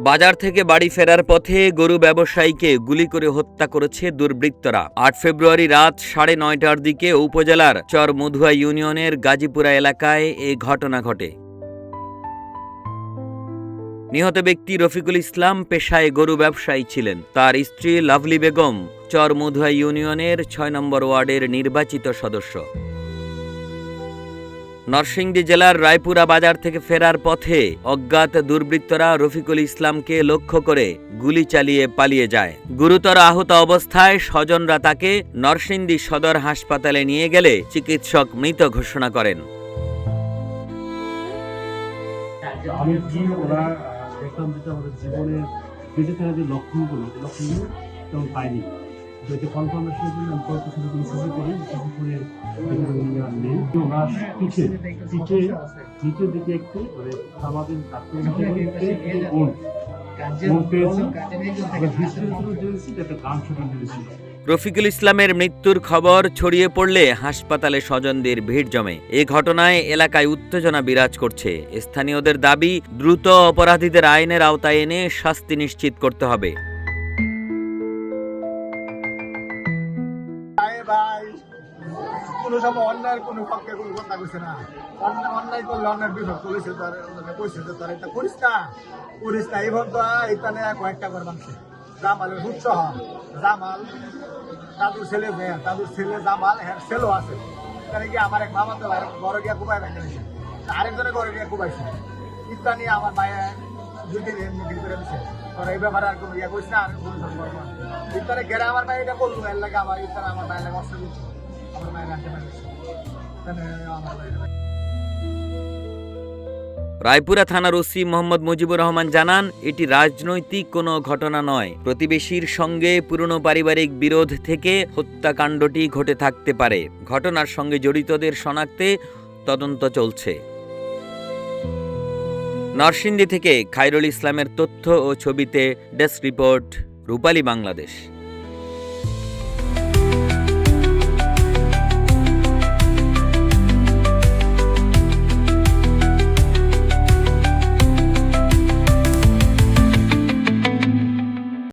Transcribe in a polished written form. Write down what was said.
বাজার থেকে বাড়ি ফেরার পথে গরু ব্যবসায়ীকে গুলি করে হত্যা করেছে দুর্বৃত্তরা। ৮ ফেব্রুয়ারি রাত ৯:৩০টার দিকে উপজেলার চর মধুয়া ইউনিয়নের গাজীপুরা এলাকায় এ ঘটনা ঘটে। নিহত ব্যক্তি রফিকুল ইসলাম পেশায় গরু ব্যবসায়ী ছিলেন। তার স্ত্রী লাভলি বেগম চর মধুয়া ইউনিয়নের ৬ নম্বর ওয়ার্ডের নির্বাচিত সদস্য। নরসিংদী জেলার রায়পুরা বাজার থেকে ফেরার পথে অজ্ঞাত দুর্বৃত্তরা রফিকুল ইসলামকে লক্ষ্য করে গুলি চালিয়ে পালিয়ে যায়। গুরুতর আহত অবস্থায় স্বজনরা তাকে নরসিংদী সদর হাসপাতালে নিয়ে গেলে চিকিৎসক মৃত ঘোষণা করেন। দেখলাম যেটা আমাদের জীবনের বেঁচে থাকা যে লক্ষণগুলো তেমন পাইনি। এটা কনফার্মেশনের জন্য আমি কয়েকটা শুধু সিসি করি, সিসি করে নেই। ওনার নিচের দিকে একটু মানে আমাদের রফিকুল ইসলামের মৃত্যুর খবর ছড়িয়ে পড়লে হাসপাতালে স্বজনদের ভিড় জমে। এ ঘটনায় এলাকায় উত্তেজনা বিরাজ করছে। স্থানীয়দের দাবি, দ্রুত অপরাধীদের আইনের আওতায় এনে শাস্তি নিশ্চিত করতে হবে। কোনো সময় অন্যায়ের কোনো পক্ষে কোনো কথা কইছে না। অন্যায় করলে অন্যায়ের বিষয় কইছে, কইছে যে তোর এটা করিস না। এখন তো এখানে কয়েকটা করে মানছে। জামালের উৎসাহ, জামাল দাদুর ছেলে জামাল, হ্যাঁ ছেলেও আছে। এখানে গিয়ে আমার এক মামা তো ঘরে গিয়া কুবাই ভেঙে দিয়েছে, আরেকজনে ঘরে গিয়ে কুবাইছে। ইত্যা নিয়ে আমার মায়ের 2 দিন মিটিং করে দিচ্ছে। তোর এই ব্যাপারে আর কোনো ইয়া করিস না, আর কোনো করবো না। ইত্যারে ঘেরে আমার মায়ের এটা করলো, এর লাগে আমার ইত্যারে আমার মায়ের লাগে অস্ত্র দিচ্ছে। রায়পুরা থানার ওসি মোহাম্মদ মুজিবুর রহমান জানান, এটি রাজনৈতিক কোনো ঘটনা নয়। প্রতিবেশীর সঙ্গে পুরনো পারিবারিক বিরোধ থেকে হত্যাকাণ্ডটি ঘটে থাকতে পারে। ঘটনার সঙ্গে জড়িতদের শনাক্তে তদন্ত চলছে। নরসিংদী থেকে খায়রুল ইসলামের তথ্য ও ছবিতে ডেস্ক রিপোর্ট, রূপালী বাংলাদেশ।